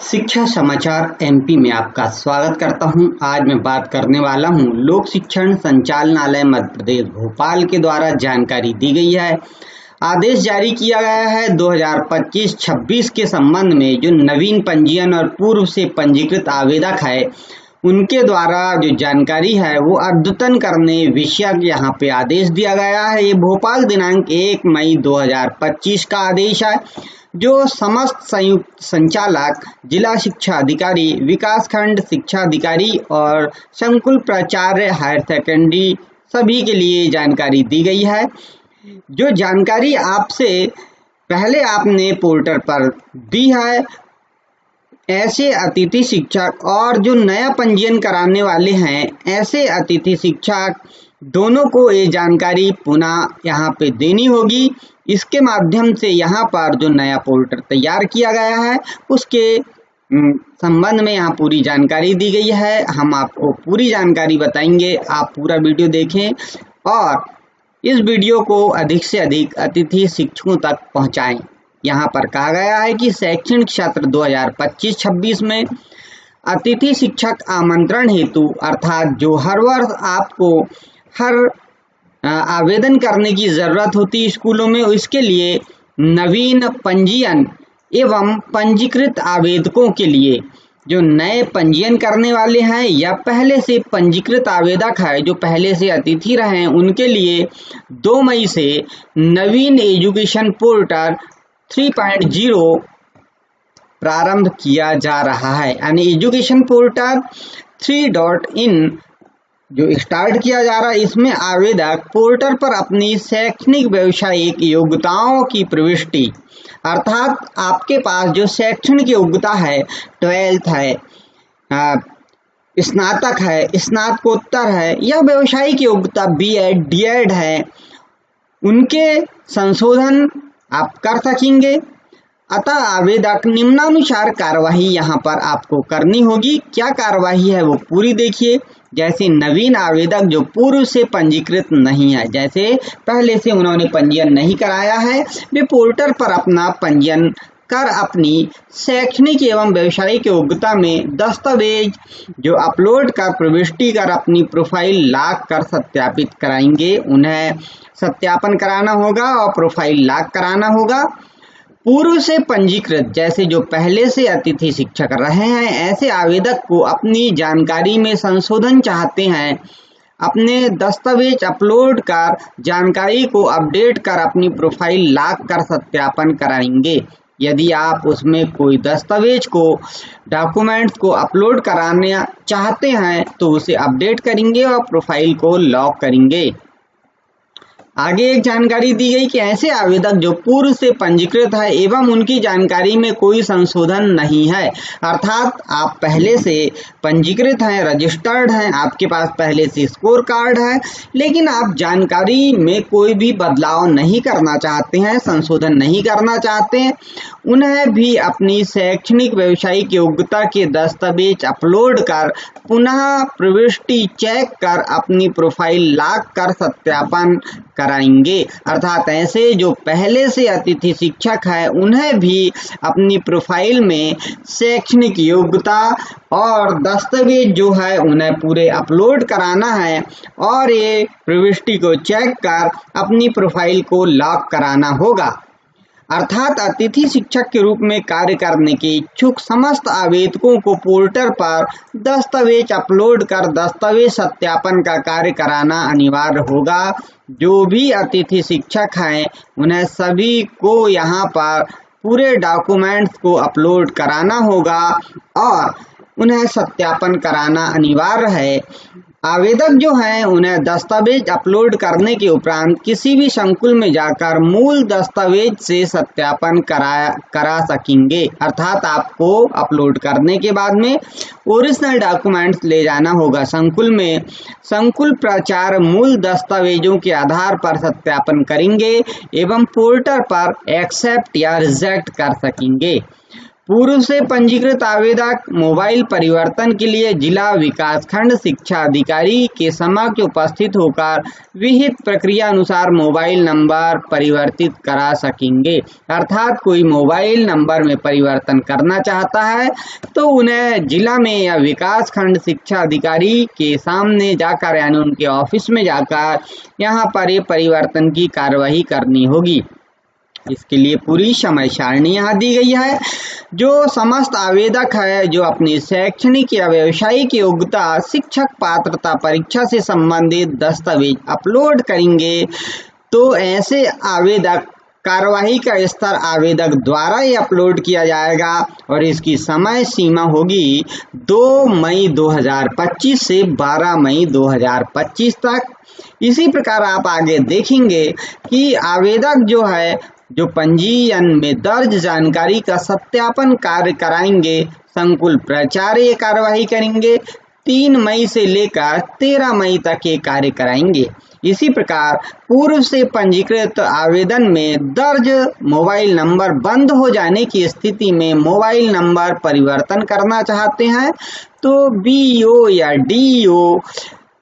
शिक्षा समाचार एमपी में आपका स्वागत करता हूं। आज मैं बात करने वाला हूं लोक शिक्षण संचालनालय मध्य प्रदेश भोपाल के द्वारा जानकारी दी गई है। आदेश जारी किया गया है 2025-26 के संबंध में जो नवीन पंजीयन और पूर्व से पंजीकृत आवेदक है उनके द्वारा जो जानकारी है वो अद्यतन करने विषयक यहाँ पे आदेश दिया गया है। ये भोपाल दिनांक 1 मई 2025 का आदेश है जो समस्त संयुक्त संचालक, जिला शिक्षा अधिकारी, विकासखंड शिक्षा अधिकारी और संकुल प्राचार्य हायर सेकेंडरी सभी के लिए जानकारी दी गई है। जो जानकारी आपसे पहले आपने पोर्टल पर दी है, ऐसे अतिथि शिक्षक और जो नया पंजीयन कराने वाले हैं ऐसे अतिथि शिक्षक दोनों को ये जानकारी पुनः यहाँ पे देनी होगी। इसके माध्यम से यहाँ पर जो नया पोर्टल तैयार किया गया है उसके संबंध में यहाँ पूरी जानकारी दी गई है। हम आपको पूरी जानकारी बताएंगे, आप पूरा वीडियो देखें और इस वीडियो को अधिक से अधिक अतिथि शिक्षकों तक पहुँचाएं। यहाँ पर कहा गया है कि शैक्षणिक सत्र 2025-26 में अतिथि शिक्षक आमंत्रण हेतु अर्थात जो हर वर्ष आपको हर आवेदन करने की ज़रूरत होती है स्कूलों में, इसके लिए नवीन पंजीयन एवं पंजीकृत आवेदकों के लिए जो नए पंजीयन करने वाले हैं या पहले से पंजीकृत आवेदक है जो पहले से अतिथि रहे हैं उनके लिए 2 मई से नवीन एजुकेशन पोर्टल 3.0 प्रारंभ किया जा रहा है। यानी एजुकेशन पोर्टल 3.in जो स्टार्ट किया जा रहा है, इसमें आवेदक पोर्टल पर अपनी शैक्षणिक व्यावसायिक योग्यताओं की प्रविष्टि अर्थात आपके पास जो शैक्षणिक योग्यता है 12th है, स्नातक है, स्नातकोत्तर है या व्यावसायिक योग्यता बीएड डीएड है, उनके संशोधन आप कर सकेंगे। अतः आवेदक निम्नानुसार कार्यवाही यहाँ पर आपको करनी होगी। क्या कार्यवाही है वो पूरी देखिए। जैसे नवीन आवेदक जो पूर्व से पंजीकृत नहीं है, जैसे पहले से उन्होंने पंजीयन नहीं कराया है, वे पोर्टल पर अपना पंजीयन कर अपनी शैक्षणिक एवं व्यावसायिक योग्यता में दस्तावेज जो अपलोड कर प्रविष्टि कर अपनी प्रोफाइल लॉक कर सत्यापित कराएंगे। उन्हें सत्यापन कराना होगा और प्रोफाइल लॉक कराना होगा। पूर्व से पंजीकृत जैसे जो पहले से अतिथि शिक्षक रहे हैं ऐसे आवेदक को अपनी जानकारी में संशोधन चाहते हैं, अपने दस्तावेज अपलोड कर जानकारी को अपडेट कर अपनी प्रोफाइल लॉक कर सत्यापन कराएंगे। यदि आप उसमें कोई दस्तावेज को डॉक्यूमेंट्स को अपलोड कराने चाहते हैं तो उसे अपडेट करेंगे और प्रोफाइल को लॉक करेंगे। आगे एक जानकारी दी गई कि ऐसे आवेदक जो पूर्व से पंजीकृत है एवं उनकी जानकारी में कोई संशोधन नहीं है, अर्थात आप पहले से पंजीकृत हैं, रजिस्टर्ड हैं, आपके पास पहले से स्कोर कार्ड है, लेकिन आप जानकारी में कोई भी बदलाव नहीं करना चाहते हैं, संशोधन नहीं करना चाहते हैं, उन्हें भी अपनी शैक्षणिक व्यावसायिक योग्यता के दस्तावेज अपलोड कर पुनः प्रविष्टि चेक कर अपनी प्रोफाइल लॉक कर सत्यापन कराएंगे। अर्थात ऐसे जो पहले से अतिथि शिक्षक है उन्हें भी अपनी प्रोफाइल में शैक्षणिक योग्यता और दस्तावेज जो है उन्हें पूरे अपलोड कराना है और ये प्रविष्टि को चेक कर अपनी प्रोफाइल को लॉक कराना होगा। अर्थात अतिथि शिक्षक के रूप में कार्य करने के इच्छुक समस्त आवेदकों को पोर्टल पर दस्तावेज अपलोड कर दस्तावेज सत्यापन का कार्य कराना अनिवार्य होगा। जो भी अतिथि शिक्षक हैं उन्हें सभी को यहाँ पर पूरे डॉक्यूमेंट्स को अपलोड कराना होगा और उन्हें सत्यापन कराना अनिवार्य है। आवेदक जो हैं उन्हें दस्तावेज अपलोड करने के उपरांत किसी भी संकुल में जाकर मूल दस्तावेज से सत्यापन करा सकेंगे। अर्थात आपको अपलोड करने के बाद में ओरिजिनल डॉक्यूमेंट्स ले जाना होगा संकुल में। संकुल प्राचार्य मूल दस्तावेजों के आधार पर सत्यापन करेंगे एवं पोर्टल पर एक्सेप्ट या रिजेक्ट कर सकेंगे। पूर्व से पंजीकृत आवेदक मोबाइल परिवर्तन के लिए जिला विकासखंड शिक्षा अधिकारी के समक्ष उपस्थित होकर विहित प्रक्रिया अनुसार मोबाइल नंबर परिवर्तित करा सकेंगे। अर्थात कोई मोबाइल नंबर में परिवर्तन करना चाहता है तो उन्हें जिला में या विकासखंड शिक्षा अधिकारी के सामने जाकर यानी उनके ऑफिस में जाकर यहाँ पर ये परिवर्तन की कार्यवाही करनी होगी। इसके लिए पूरी समय सारणी यहाँ दी गई है। जो समस्त आवेदक है जो अपनी शैक्षणिक या व्यावसायिक योग्यता शिक्षक पात्रता परीक्षा से संबंधित दस्तावेज अपलोड करेंगे तो ऐसे आवेदक कार्यवाही का स्तर आवेदक द्वारा ही अपलोड किया जाएगा और इसकी समय सीमा होगी 2 मई 2025 से 12 मई 2025 तक। इसी प्रकार आप आगे देखेंगे कि आवेदक जो पंजीयन में दर्ज जानकारी का सत्यापन कार्य कराएंगे संकुल प्राचार्य कार्यवाही करेंगे। 3 मई से लेकर 13 मई तक ये कार्य कराएंगे। इसी प्रकार पूर्व से पंजीकृत आवेदन में दर्ज मोबाइल नंबर बंद हो जाने की स्थिति में मोबाइल नंबर परिवर्तन करना चाहते हैं तो बीईओ या डीईओ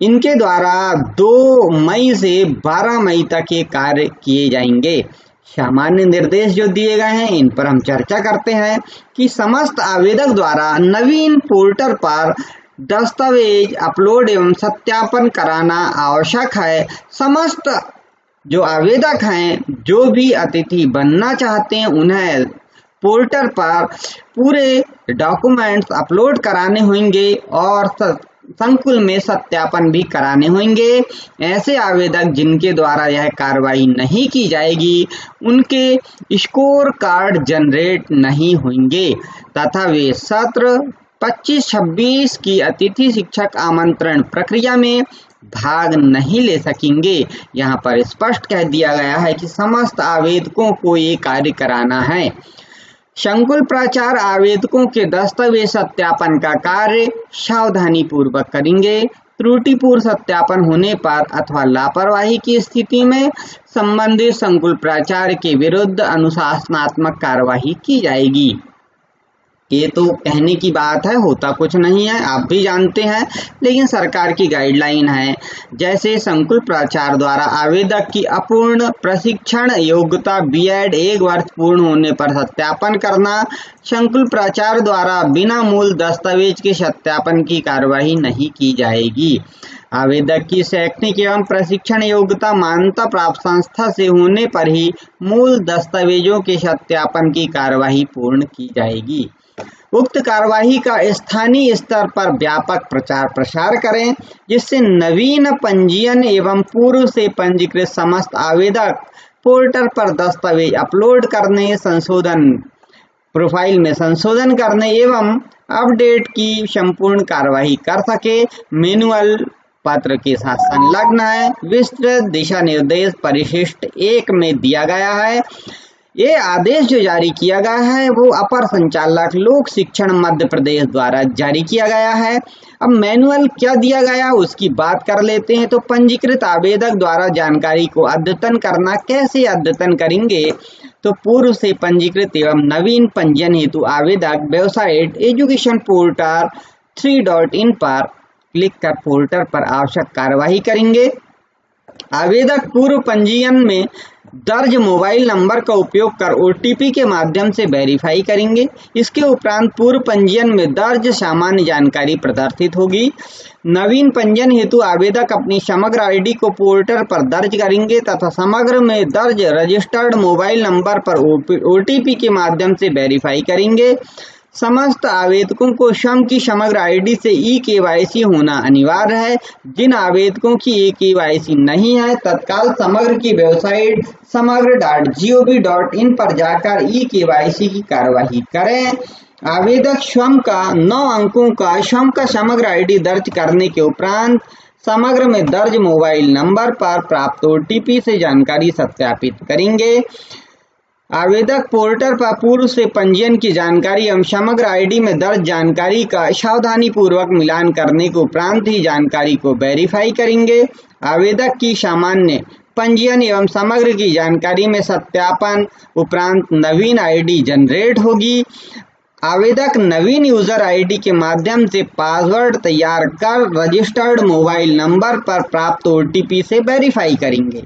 इनके द्वारा 2 मई से 12 मई तक ये कार्य किए जाएंगे। सामान्य निर्देश जो दिए गए हैं इन पर हम चर्चा करते हैं कि समस्त आवेदक द्वारा नवीन पोर्टल पर दस्तावेज अपलोड एवं सत्यापन कराना आवश्यक है। समस्त जो आवेदक हैं जो भी अतिथि बनना चाहते हैं उन्हें पोर्टल पर पूरे डॉक्यूमेंट्स अपलोड कराने होंगे और संकुल में सत्यापन भी कराने होंगे। ऐसे आवेदक जिनके द्वारा यह कार्रवाई नहीं की जाएगी उनके स्कोर कार्ड जनरेट नहीं होंगे तथा वे सत्र 25-26 की अतिथि शिक्षक आमंत्रण प्रक्रिया में भाग नहीं ले सकेंगे। यहाँ पर स्पष्ट कह दिया गया है कि समस्त आवेदकों को ये कार्य कराना है। संकुल प्राचार्य आवेदकों के दस्तावेज सत्यापन का कार्य सावधानी पूर्वक करेंगे। त्रुटिपूर्ण सत्यापन होने पर अथवा लापरवाही की स्थिति में संबंधित संकुल प्राचार्य के विरुद्ध अनुशासनात्मक कार्यवाही की जाएगी। ये तो कहने की बात है, होता कुछ नहीं है, आप भी जानते हैं, लेकिन सरकार की गाइडलाइन है। जैसे संकुल प्राचार्य द्वारा आवेदक की अपूर्ण प्रशिक्षण योग्यता बीएड 1 वर्ष पूर्ण होने पर सत्यापन करना, संकुल प्राचार्य द्वारा बिना मूल दस्तावेज के सत्यापन की कार्यवाही नहीं की जाएगी। आवेदक की शैक्षणिक एवं प्रशिक्षण योग्यता मान्यता प्राप्त संस्था से होने पर ही मूल दस्तावेजों के सत्यापन की कार्यवाही पूर्ण की जाएगी। उक्त कार्यवाही का स्थानीय स्तर पर व्यापक प्रचार प्रसार करें जिससे नवीन पंजीयन एवं पूर्व से पंजीकृत समस्त आवेदक पोर्टल पर दस्तावेज अपलोड करने, संशोधन प्रोफाइल में संशोधन करने एवं अपडेट की संपूर्ण कार्यवाही कर सके। मैनुअल पत्र के साथ संलग्न है। विस्तृत दिशा निर्देश परिशिष्ट 1 में दिया गया है। ये आदेश जो जारी किया गया है वो अपर संचालक लोक शिक्षण मध्य प्रदेश द्वारा जारी किया गया है। अब मैनुअल क्या दिया गया उसकी बात कर लेते हैं। तो पंजीकृत आवेदक द्वारा जानकारी को अद्यतन करना, कैसे अद्यतन करेंगे तो पूर्व से पंजीकृत एवं नवीन पंजीयन हेतु आवेदक वेबसाइट एजुकेशन पोर्टल 3.in पर क्लिक कर पोर्टल पर आवश्यक कार्यवाही करेंगे। आवेदक पूर्व पंजीयन में दर्ज मोबाइल नंबर का उपयोग कर OTP के माध्यम से वेरीफाई करेंगे। इसके उपरांत पूर्व पंजीयन में दर्ज सामान्य जानकारी प्रदर्शित होगी। नवीन पंजीयन हेतु आवेदक अपनी समग्र ID को पोर्टल पर दर्ज करेंगे तथा समग्र में दर्ज रजिस्टर्ड मोबाइल नंबर पर OTP के माध्यम से वेरीफाई करेंगे। समस्त आवेदकों को स्वयं की समग्र ID से eKYC होना अनिवार्य है। जिन आवेदकों की eKYC नहीं है तत्काल समग्र की वेबसाइट समग्र.gov.in पर जाकर eKYC की कार्यवाही करें। आवेदक स्वयं का 9 अंकों का स्वयं का समग्र ID दर्ज करने के उपरांत समग्र में दर्ज मोबाइल नंबर पर प्राप्त OTP से जानकारी सत्यापित करेंगे। आवेदक पोर्टल पर पूर्व से पंजीयन की जानकारी एवं समग्र ID में दर्ज जानकारी का सावधानी पूर्वक मिलान करने के उपरांत ही जानकारी को वेरीफाई करेंगे। आवेदक की सामान्य पंजीयन एवं समग्र की जानकारी में सत्यापन उपरांत नवीन ID जनरेट होगी। आवेदक नवीन यूजर आईडी के माध्यम से पासवर्ड तैयार कर रजिस्टर्ड मोबाइल नंबर पर प्राप्त ओटीपी से वेरीफाई करेंगे।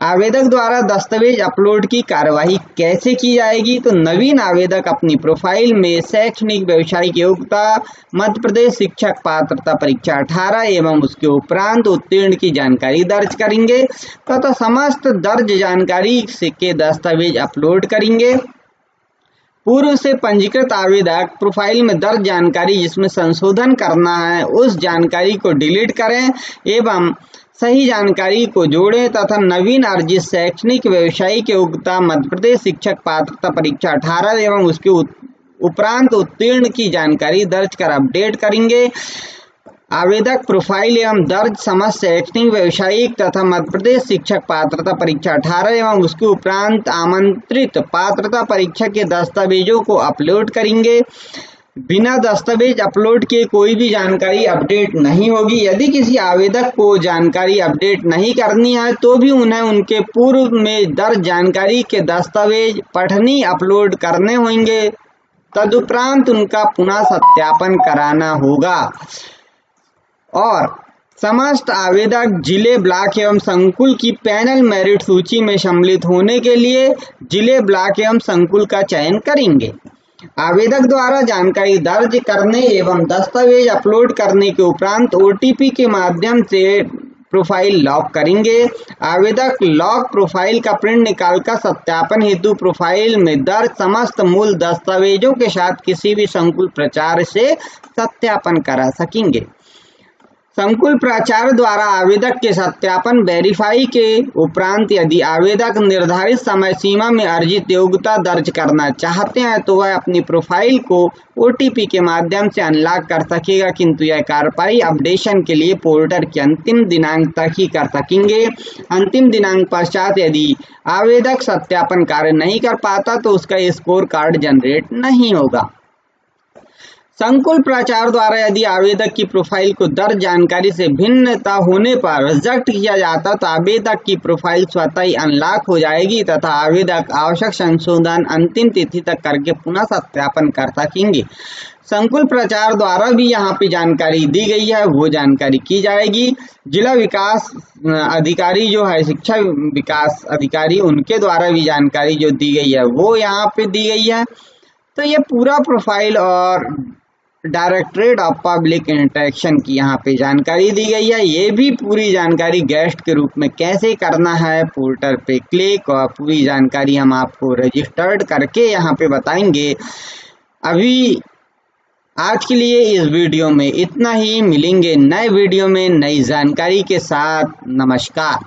आवेदक द्वारा दस्तावेज अपलोड की कार्यवाही कैसे की जाएगी? तो नवीन आवेदक अपनी प्रोफाइल में शैक्षणिक व्यावसायिक योग्यता, मध्य प्रदेश शिक्षक पात्रता परीक्षा 18 एवं उसके उपरांत उत्तीर्ण की जानकारी दर्ज करेंगे तथा समस्त दर्ज जानकारी के दस्तावेज अपलोड करेंगे। पूर्व से पंजीकृत आवेदक प्रोफाइल में दर्ज जानकारी जिसमें संशोधन करना है उस जानकारी को डिलीट करें एवं सही जानकारी को जोड़ें तथा नवीन अर्जित शैक्षणिक व्यावसायिक योग्यता, मध्य प्रदेश शिक्षक पात्रता परीक्षा 18 एवं उसके उपरांत उत्तीर्ण की जानकारी दर्ज कर अपडेट करेंगे। आवेदक प्रोफाइल एवं दर्ज समस्त शैक्षणिक व्यावसायिक तथा मध्य प्रदेश शिक्षक पात्रता परीक्षा 18 एवं उसके उपरांत आमंत्रित पात्रता परीक्षा के दस्तावेजों को अपलोड करेंगे। बिना दस्तावेज अपलोड किए कोई भी जानकारी अपडेट नहीं होगी। यदि किसी आवेदक को जानकारी अपडेट नहीं करनी है तो भी उन्हें उनके पूर्व में दर्ज जानकारी के दस्तावेज पठनी अपलोड करने होंगे। तदुपरांत उनका पुनः सत्यापन कराना होगा। और समस्त आवेदक जिले, ब्लॉक एवं संकुल की पैनल मेरिट सूची में सम्मिलित होने के लिए जिले, ब्लॉक एवं संकुल का चयन करेंगे। आवेदक द्वारा जानकारी दर्ज करने एवं दस्तावेज अपलोड करने के उपरांत ओटीपी के माध्यम से प्रोफाइल लॉक करेंगे। आवेदक लॉक प्रोफाइल का प्रिंट निकालकर सत्यापन हेतु प्रोफाइल में दर्ज समस्त मूल दस्तावेजों के साथ किसी भी संकुल प्राचार्य से सत्यापन करा सकेंगे। संकुल प्राचार्य द्वारा आवेदक के सत्यापन वेरीफाई के उपरांत यदि आवेदक निर्धारित समय सीमा में अर्जित योग्यता दर्ज करना चाहते हैं तो वह अपनी प्रोफाइल को ओटीपी के माध्यम से अनलॉक कर सकेगा, किंतु यह कार्यवाही अपडेशन के लिए पोर्टल के अंतिम दिनांक तक ही कर सकेंगे। अंतिम दिनांक पश्चात यदि आवेदक सत्यापन कार्य नहीं कर पाता तो उसका स्कोर कार्ड जनरेट नहीं होगा। संकुल प्राचार्य द्वारा यदि आवेदक की प्रोफाइल को दर्ज जानकारी से भिन्नता होने पर रिजेक्ट किया जाता तो आवेदक की प्रोफाइल स्वतः ही अनलॉक हो जाएगी तथा आवेदक आवश्यक संशोधन अंतिम तिथि तक करके पुनः सत्यापन कर सकेंगे। संकुल प्राचार्य द्वारा भी यहाँ पे जानकारी दी गई है, वो जानकारी की जाएगी। जिला विकास अधिकारी जो है, शिक्षा विकास अधिकारी, उनके द्वारा भी जानकारी जो दी गई है वो यहाँ पे दी गई है। तो ये पूरा प्रोफाइल और डायरेक्टरेट ऑफ पब्लिक इंटरेक्शन की यहाँ पे जानकारी दी गई है। ये भी पूरी जानकारी गेस्ट के रूप में कैसे करना है, पोर्टल पे क्लिक, और पूरी जानकारी हम आपको रजिस्टर्ड करके यहाँ पे बताएंगे। अभी आज के लिए इस वीडियो में इतना ही। मिलेंगे नए वीडियो में नई जानकारी के साथ। नमस्कार।